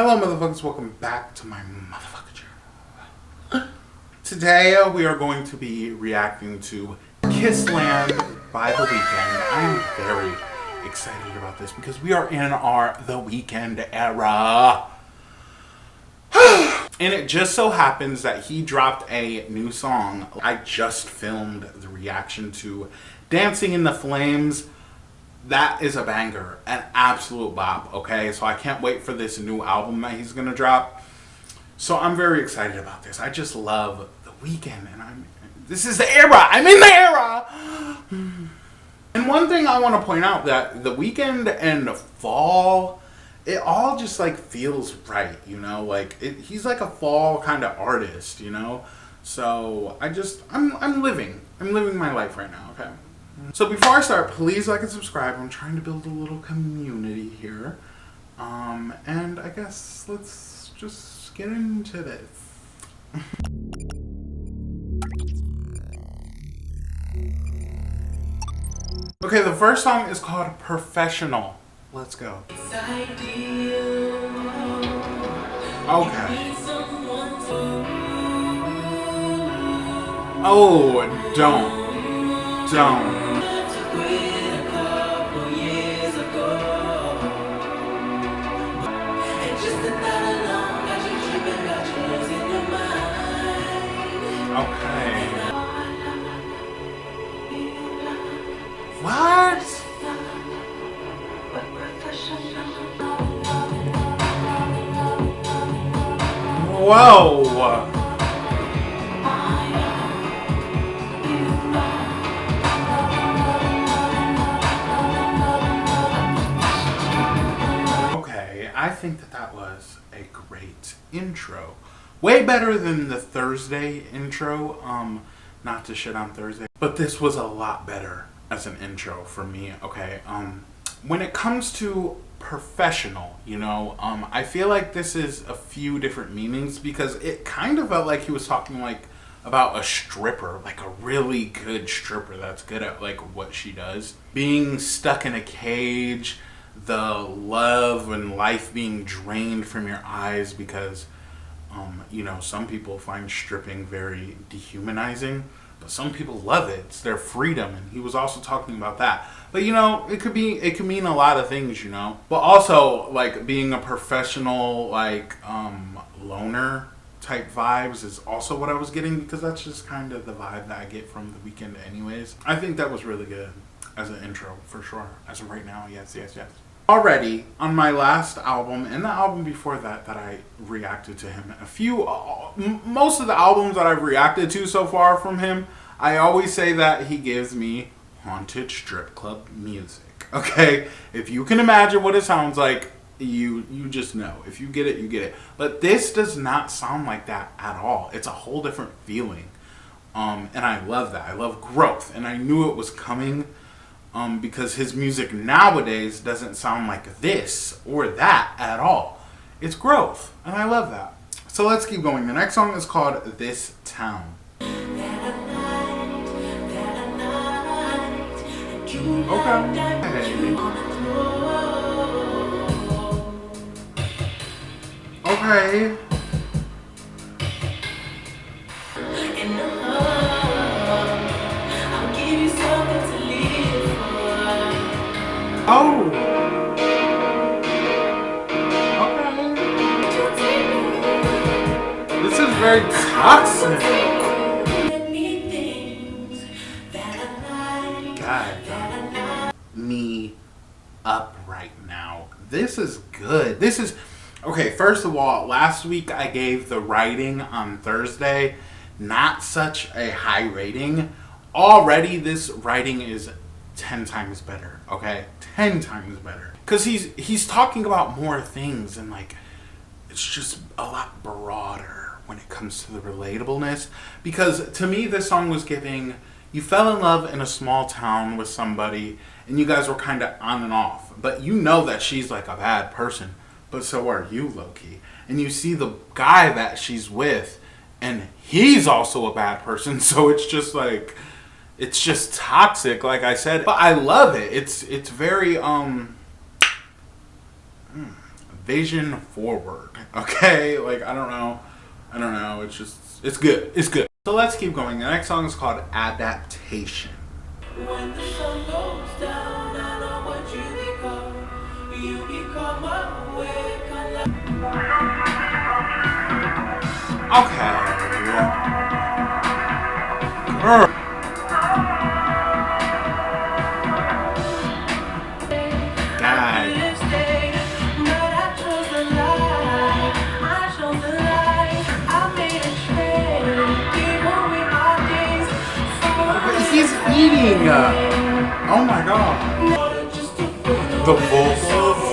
Hello motherfuckers, welcome back to my motherfucker channel. Today we are going to be reacting to Kiss Land by The Weeknd. I am very excited about this because we are in our The Weeknd era. And it just so happens that he dropped a new song. I just filmed the reaction to Dancing in the Flames. That is a banger, an absolute bop, okay? So I can't wait for this new album that he's gonna drop. So I'm very excited about this. I just love The Weeknd, and this is the era. I'm in the era. And one thing I want to point out, that The Weeknd and fall, it all just like feels right, you know? Like he's like a fall kind of artist, you know? So I'm living my life right now, okay? So before I start, please like and subscribe. I'm trying to build a little community here. And I guess let's just get into this. Okay, the first song is called Professional. Let's go. Okay. Oh, don't. Okay. What? Whoa. Okay, I think that was a great intro. Way better than the Thursday intro. Not to shit on Thursday, but this was a lot better as an intro for me. Okay. When it comes to professional, you know, I feel like this is a few different meanings, because it kind of felt like he was talking like about a stripper, like a really good stripper that's good at like what she does, being stuck in a cage, the love and life being drained from your eyes because you know, some people find stripping very dehumanizing, but some people love it. It's their freedom, and he was also talking about that. But you know, it could mean a lot of things, you know. But also like being a professional, like loner type vibes is also what I was getting, because that's just kind of the vibe that I get from The Weeknd anyways. I think that was really good as an intro for sure. As of right now, yes. Already on my last album and the album before that I reacted to him, most of the albums that I've reacted to so far from him, I always say that he gives me haunted strip club music. Okay, if you can imagine what it sounds like, you just know. If you get it, you get it. But this does not sound like that at all. It's a whole different feeling, and I love that. I love growth, and I knew it was coming. Because his music nowadays doesn't sound like this or that at all. It's growth, and I love that. So let's keep going. The next song is called This Town. Okay. Oh. Okay. This is very toxic. God, me up right now. This is good. This is okay. First of all, last week I gave the writing on Thursday not such a high rating. Already this writing is 10 times better, okay? 10 times better. Because he's talking about more things, and like, it's just a lot broader when it comes to the relatableness. Because to me, this song was giving, you fell in love in a small town with somebody, and you guys were kind of on and off. But you know that she's like a bad person, but so are you, low-key. And you see the guy that she's with, and he's also a bad person, so it's just like, it's just toxic, like I said. But I love it. It's very vision forward. Okay, like I don't know. It's just it's good. It's good. So let's keep going. The next song is called Adaptation. When the sun goes down, I know what you become. You become awake. Okay. Girl. He's eating. Oh my god. The vocals.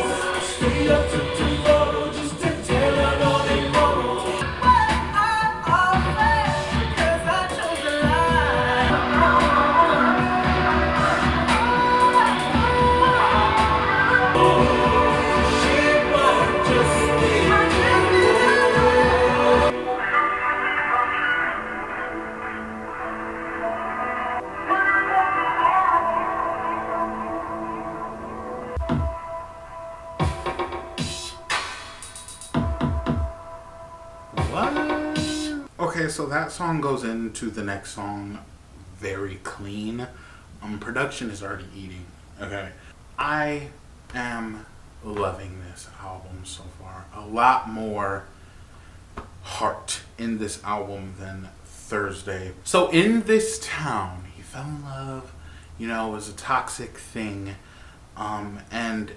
Okay, so that song goes into the next song very clean. Production is already eating. Okay. I am loving this album so far. A lot more heart in this album than Thursday. So in this town, he fell in love, you know, it was a toxic thing. And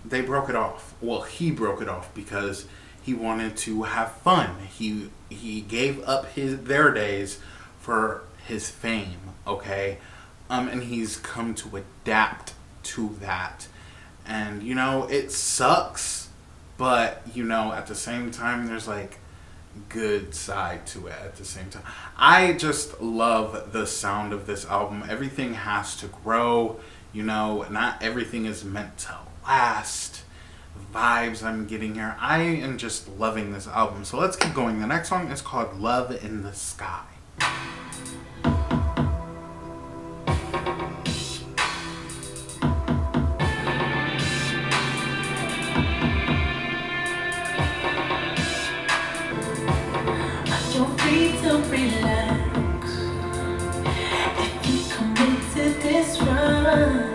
they broke it off. Well, he broke it off because he wanted to have fun. He gave up their days for his fame, okay? And he's come to adapt to that. And, you know, it sucks, but, you know, at the same time, there's, like, good side to it at the same time. I just love the sound of this album. Everything has to grow, you know, not everything is meant to last. Vibes I'm getting here. I am just loving this album. So let's keep going. The next song is called Love in the Sky. You're free to relax if you commit to this run.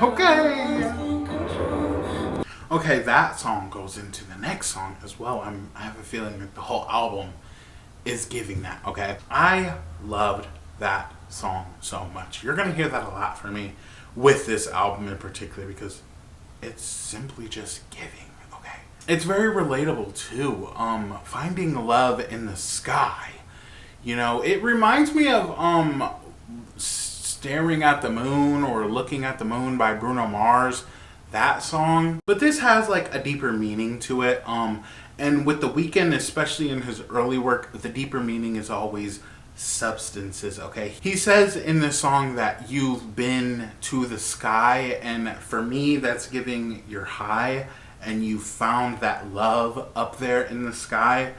Okay. Okay, that song goes into the next song as well. I have a feeling that the whole album is giving that, okay? I loved that song so much. You're gonna hear that a lot from me with this album in particular because it's simply just giving, okay? It's very relatable too. Finding love in the sky. You know, it reminds me of Staring at the Moon or Looking at the Moon by Bruno Mars, that song. But this has like a deeper meaning to it. And with The Weeknd, especially in his early work, the deeper meaning is always substances, okay? He says in this song that you've been to the sky, and for me, that's giving you're high and you found that love up there in the sky.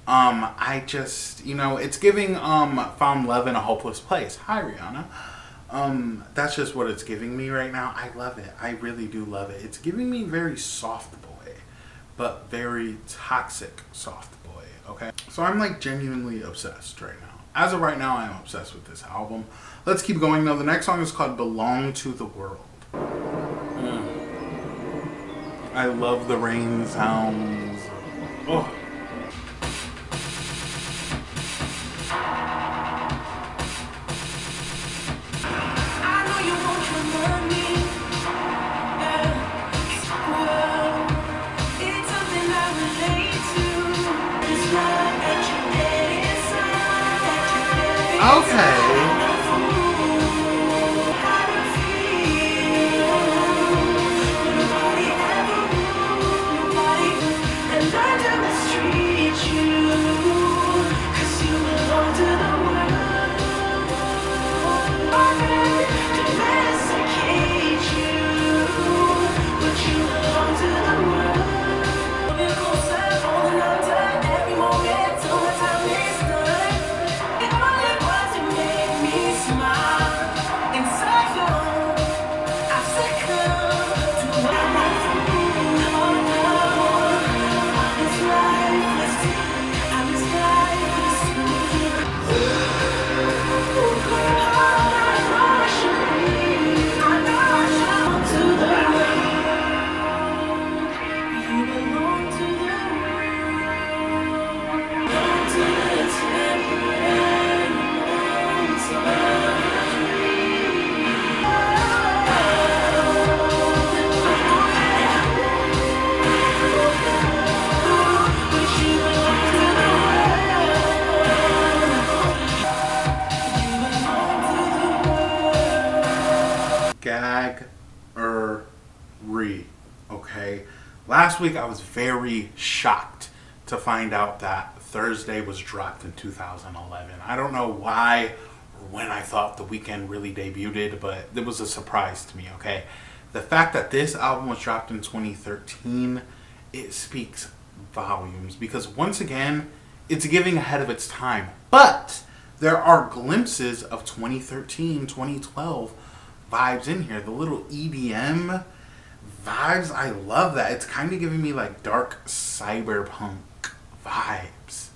I just, you know, it's giving found love in a hopeless place. Hi, Rihanna. That's just what it's giving me right now. I love it. I really do love it. It's giving me very soft boy, but very toxic soft boy, okay? So I'm like genuinely obsessed right now. As of right now, I'm obsessed with this album. Let's keep going though. The next song is called Belong to the World. I love the rain sounds. Oh. I know you want Okay. Okay. Last week I was very shocked to find out that Thursday was dropped in 2011. I don't know why or when I thought The Weeknd really debuted, but it was a surprise to me, okay? The fact that this album was dropped in 2013, it speaks volumes because once again, it's giving ahead of its time. But there are glimpses of 2013, 2012 vibes in here. The little EDM vibes, I love that. It's kind of giving me like dark cyberpunk vibes.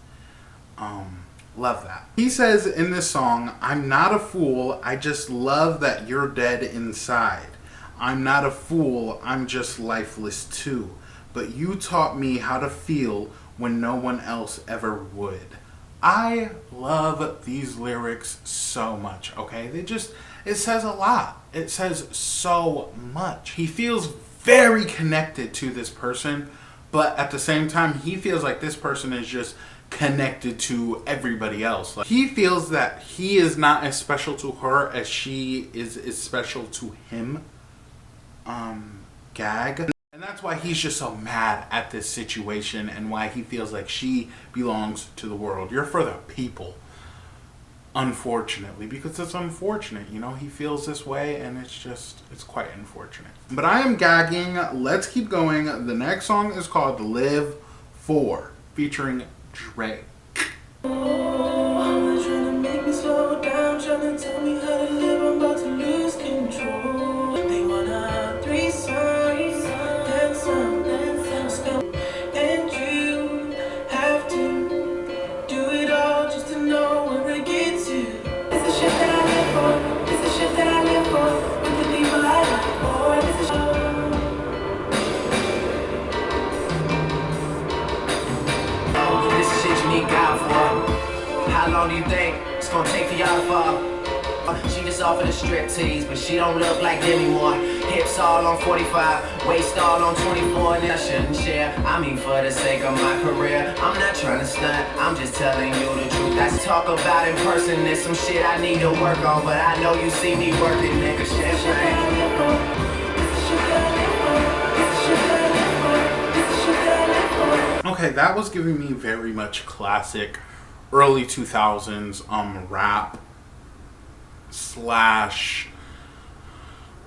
Love that. He says in this song, I'm not a fool, I just love that you're dead inside. I'm not a fool, I'm just lifeless too. But you taught me how to feel when no one else ever would. I love these lyrics so much, okay? It says a lot. It says so much. He feels very connected to this person, but at the same time, he feels like this person is just connected to everybody else. Like, he feels that he is not as special to her as she is special to him. Gag. And that's why he's just so mad at this situation and why he feels like she belongs to the world. You're for the people. Unfortunately, because it's unfortunate, you know, he feels this way and it's quite unfortunate. But I am gagging. Let's keep going. The next song is called Live 4, featuring Drake. Oh, trying to make me slow down, trying to tell me how to live, I'm about to lose control. They wanna threesome, dance some, and you have to do it all just to know where it gets you. It's the shit that I live for, it's the shit that I live for, with the people I live for, it's the shit. You need God for. How long do you think it's gonna take for y'all to fall? She just offered a strip tease, but she don't look like anymore. Hips all on 45, waist all on 24, and I shouldn't share. I mean, for the sake of my career, I'm not trying to stunt, I'm just telling you the truth. Let's talk about in person, there's some shit I need to work on, but I know you see me working, nigga, champagne. Okay, that was giving me very much classic early 2000s rap slash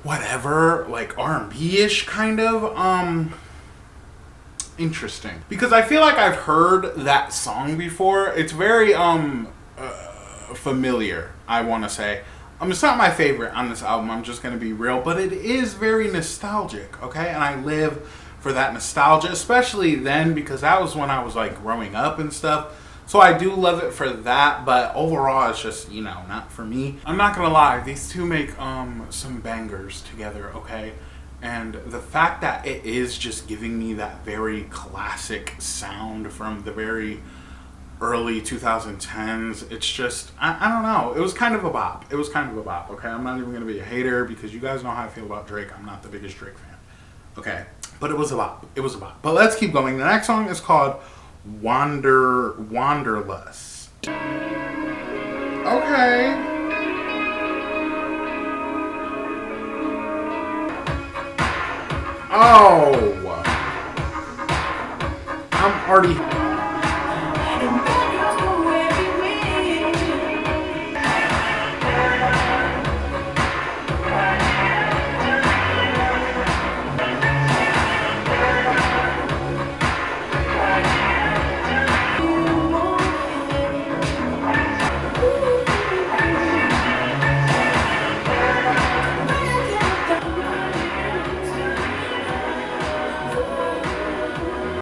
whatever, like R&B-ish kind of interesting. Because I feel like I've heard that song before. It's very familiar, I want to say. It's not my favorite on this album, I'm just going to be real, but it is very nostalgic, okay? And I live for that nostalgia, especially then because that was when I was like growing up and stuff. So I do love it for that, but overall it's just, you know, not for me. I'm not gonna lie, these two make some bangers together, okay? And the fact that it is just giving me that very classic sound from the very early 2010s, it's just, I don't know, it was kind of a bop. It was kind of a bop, okay? I'm not even gonna be a hater because you guys know how I feel about Drake. I'm not the biggest Drake fan, okay? But it was a bop. It was a bop. But let's keep going. The next song is called Wandless. Okay. Oh, I'm already.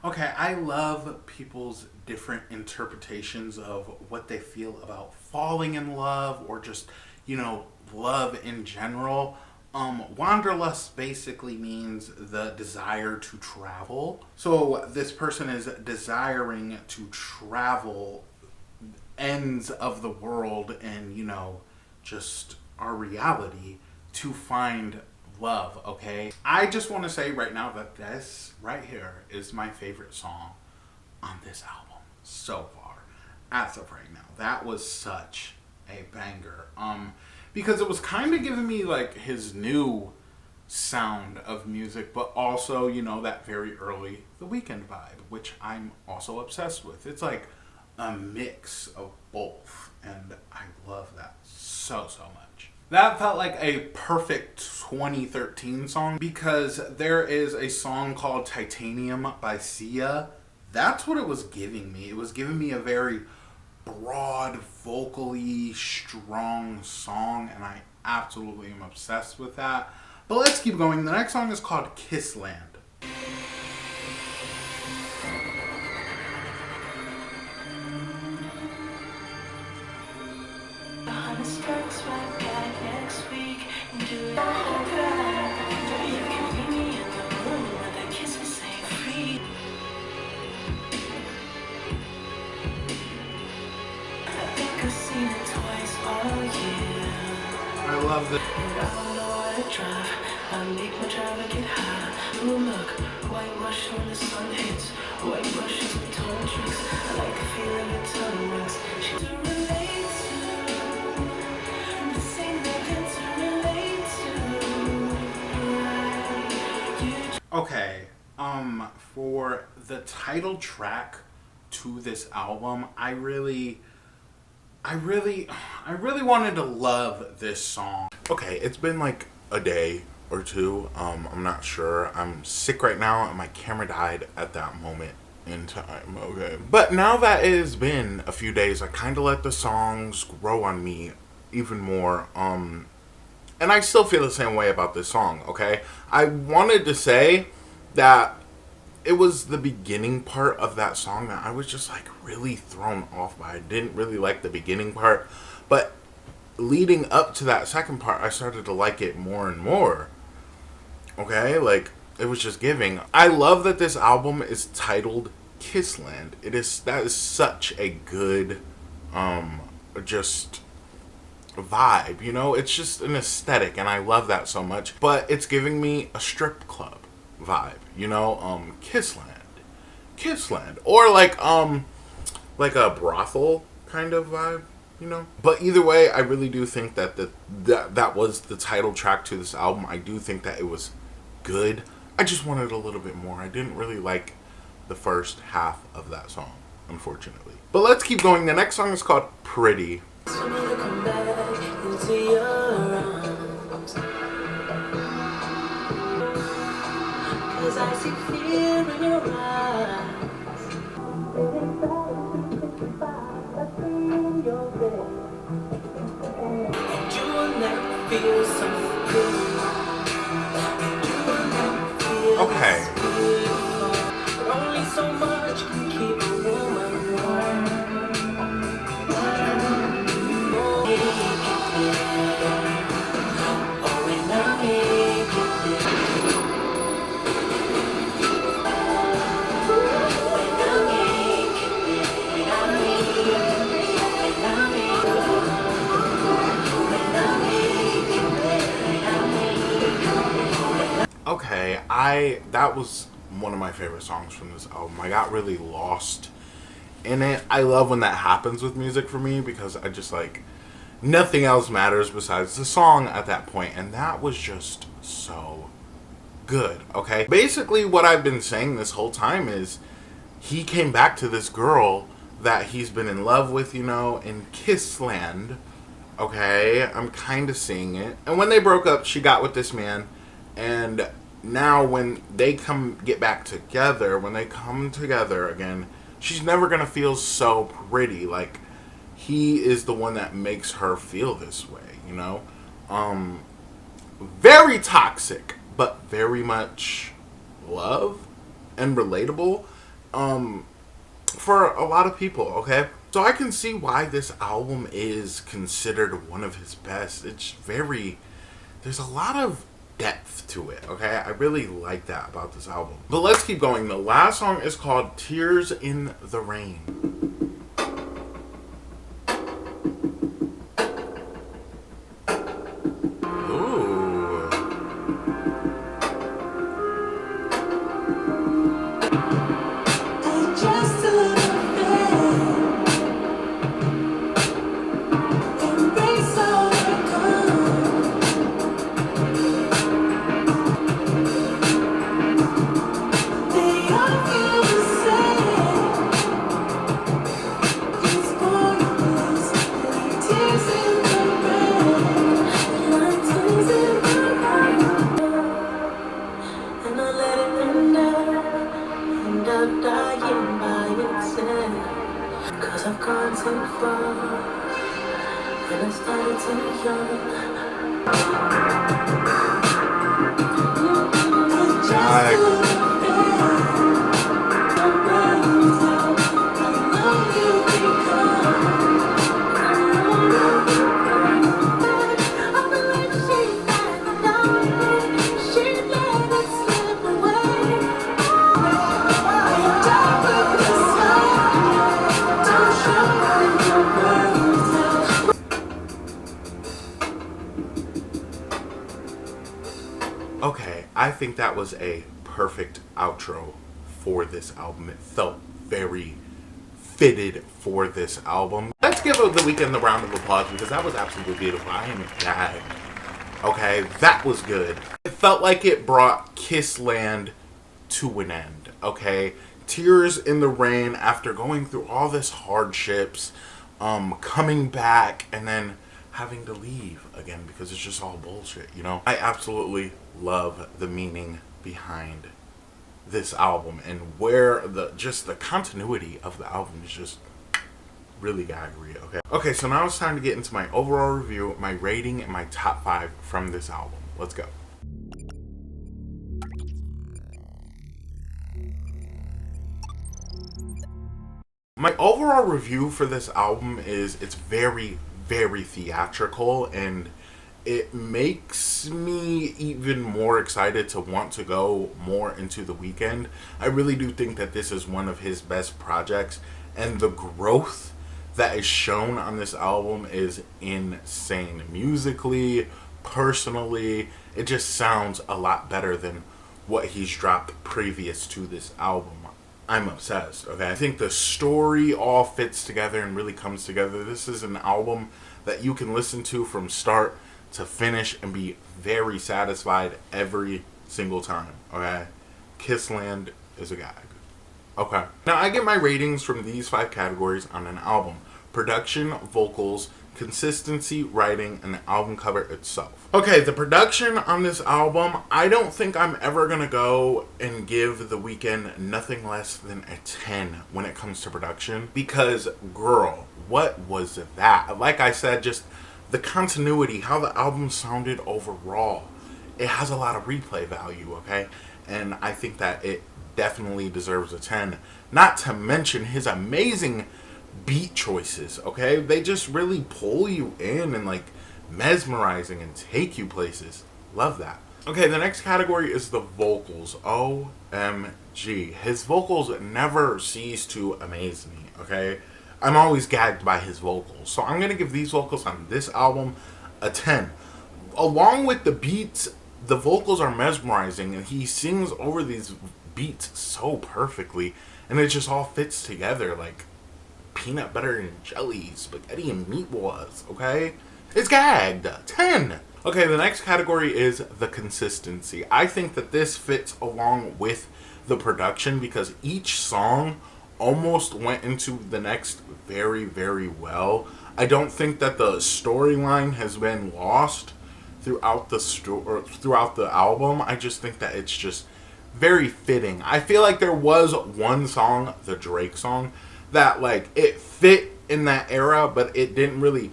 Okay, I love people's different interpretations of what they feel about falling in love or just, love in general. Wanderlust basically means the desire to travel. So this person is desiring to travel ends of the world and, just our reality to find love, okay? I just want to say right now that this right here is my favorite song on this album so far. As of right now. That was such a banger. Because it was kind of giving me like his new sound of music, but also, that very early The Weeknd vibe, which I'm also obsessed with. It's like a mix of both, and I love that so much. That felt like a perfect 2013 song because there is a song called Titanium by Sia. That's what it was giving me. It was giving me a very broad, vocally strong song, and I absolutely am obsessed with that. But let's keep going. The next song is called Kissland. I love this. I make my driver get high. Ooh, look, whitewash when the sun hits. Whitewash is my tone tricks. I like the feel of your tongue rings. She to relate to. This ain't nothing to relate to. Okay, for the title track to this album, I really wanted to love this song. Okay, it's been like a day or two. I'm not sure. I'm sick right now and my camera died at that moment in time. Okay. But now that it has been a few days, I kind of let the songs grow on me even more. And I still feel the same way about this song, okay? I wanted to say that it was the beginning part of that song that I was just like really thrown off by. I didn't really like the beginning part, but leading up to that second part, I started to like it more and more. Okay, like it was just giving. I love that this album is titled Kissland. That is such a good, just vibe. It's just an aesthetic, and I love that so much. But it's giving me a strip club vibe, Kissland, or like a brothel kind of vibe, But either way, I really do think that that was the title track to this album. I do think that it was good. I just wanted a little bit more. I didn't really like the first half of that song, unfortunately. But let's keep going. The next song is called Pretty. I see fear in your eyes. You will never feel so good. Okay. Only so much can keep a woman warm. Okay, that was one of my favorite songs from this album. I got really lost in it. I love when that happens with music for me because I just like Nothing else matters besides the song at that point, and that was just so good, okay? Basically, what I've been saying this whole time is he came back to this girl that he's been in love with, you know, in Kissland, okay? I'm kind of seeing it. And when they broke up, she got with this man, and now when they get back together, when they come together again, she's never gonna feel so pretty. Like, he is the one that makes her feel this way, you know? Very toxic, but very much love and relatable for a lot of people, okay? So I can see why this album is considered one of his best. It's there's a lot of depth to it, okay? I really like that about this album. But let's keep going. The last song is called Tears in the Rain. Okay, I think that was a perfect outro for this album. It felt very fitted for this album. Let's give The Weeknd the round of applause because that was absolutely beautiful. I am gagged. Okay, that was good. It felt like it brought Kissland to an end. Okay, Tears in the Rain after going through all this hardships, coming back and then having to leave again because it's just all bullshit, you know? I absolutely love the meaning behind this album and where the continuity of the album is just really gaggery, okay? Okay, so now it's time to get into my overall review, my rating, and my top 5 from this album. Let's go. My overall review for this album is it's very, very theatrical, and it makes me even more excited to want to go more into The Weeknd. I really do think that this is one of his best projects, and the growth that is shown on this album is insane. Musically, personally, it just sounds a lot better than what he's dropped previous to this album. I'm obsessed, okay? I think the story all fits together and really comes together. This is an album that you can listen to from start to finish and be very satisfied every single time, okay? Kissland is a gag. Okay. Now, I get my ratings from these 5 categories on an album: production, vocals, consistency, writing, and the album cover itself. Okay, the production on this album, I don't think I'm ever gonna go and give The Weeknd nothing less than a 10 when it comes to production, because girl, what was that? Like I said, just the continuity, how the album sounded overall, it has a lot of replay value, okay? And I think that it definitely deserves a 10. Not to mention his amazing beat choices, okay? They just really pull you in and like mesmerizing and take you places. Love that. Okay, the next category is the vocals. OMG. His vocals never cease to amaze me, okay? I'm always gagged by his vocals. So I'm going to give these vocals on this album a 10. Along with the beats, the vocals are mesmerizing, and he sings over these beats so perfectly, and it just all fits together like peanut butter and jelly, spaghetti and meatballs, okay? It's gagged. 10. Okay, the next category is the consistency. I think that this fits along with the production because each song almost went into the next very, very well. I don't think that the storyline has been lost throughout the throughout the album. I just think that it's just very fitting. I feel like there was one song, the Drake song, that like it fit in that era, but it didn't really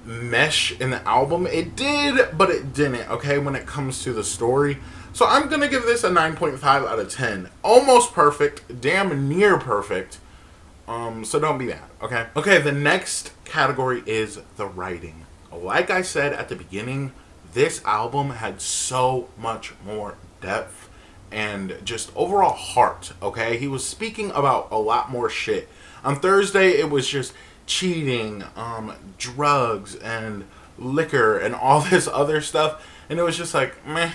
mesh in the album. It did, but it didn't, okay, when it comes to the story. So I'm going to give this a 9.5 out of 10. Almost perfect, damn near perfect. So don't be mad, okay? Okay, the next category is the writing. Like I said at the beginning, this album had so much more depth and just overall heart, okay? He was speaking about a lot more shit. On Thursday, it was just cheating, drugs, and liquor, and all this other stuff. And it was just like, meh.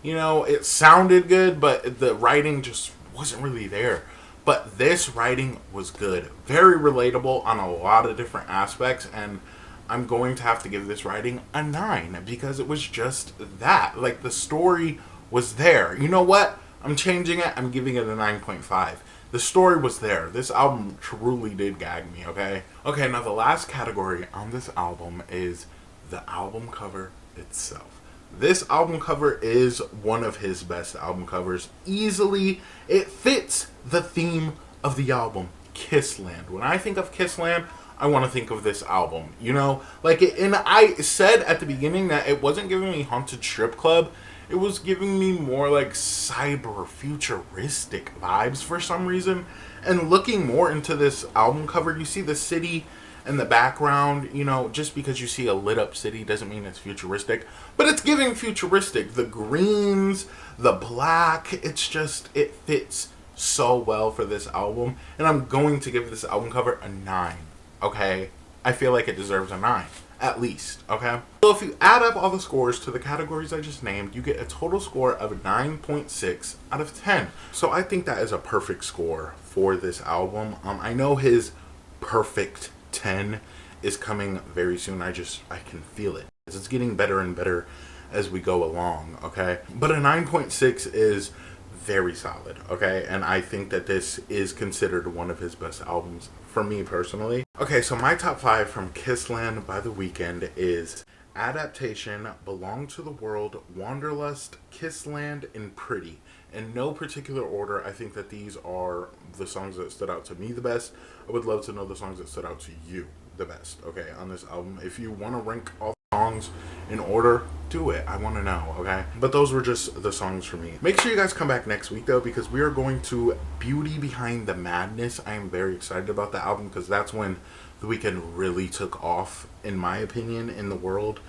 You know, it sounded good, but the writing just wasn't really there. But this writing was good. Very relatable on a lot of different aspects. And I'm going to have to give this writing a 9 because it was just that. Like, the story was there. You know what? I'm changing it. I'm giving it a 9.5. The story was there. This album truly did gag me, okay? Okay, now the last category on this album is the album cover itself. This album cover is one of his best album covers. Easily, it fits the theme of the album, Kissland. When I think of Kissland, I want to think of this album, you know? Like, and I said at the beginning that it wasn't giving me Haunted Strip Club. It was giving me more like cyber futuristic vibes for some reason. And looking more into this album cover, you see the city in the background. You know, just because you see a lit up city doesn't mean it's futuristic. But it's giving futuristic. The greens, the black, it's just, it fits so well for this album. And I'm going to give this album cover a 9. Okay? I feel like it deserves a 9. At least, okay? So if you add up all the scores to the categories I just named, you get a total score of 9.6 out of 10. So I think that is a perfect score for this album. I know his perfect 10 is coming very soon. I can feel it. It's getting better and better as we go along, okay? But a 9.6 is very solid, okay? And I think that this is considered one of his best albums for me personally. Okay, so my top 5 from Kissland by The Weeknd is Adaptation, Belong to the World, Wanderlust, Kissland, and Pretty. In no particular order, I think that these are the songs that stood out to me the best. I would love to know the songs that stood out to you the best, okay, on this album. If you want to rank all the songs in order, do it. I want to know, okay? But those were just the songs for me. Make sure you guys come back next week, though, because we are going to Beauty Behind the Madness. I am very excited about the album because that's when The Weeknd really took off, in my opinion, in the world.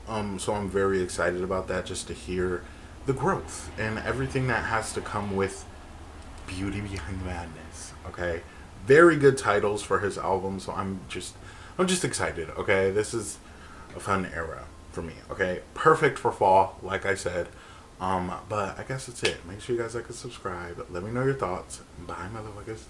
So I'm very excited about that, just to hear the growth and everything that has to come with Beauty Behind the Madness, okay? Very good titles for his album, so I'm just excited, okay? This is a fun era for me, okay? Perfect for fall, like I said. But I guess that's it. Make sure you guys like and subscribe. Let me know your thoughts. Bye, motherfuckers.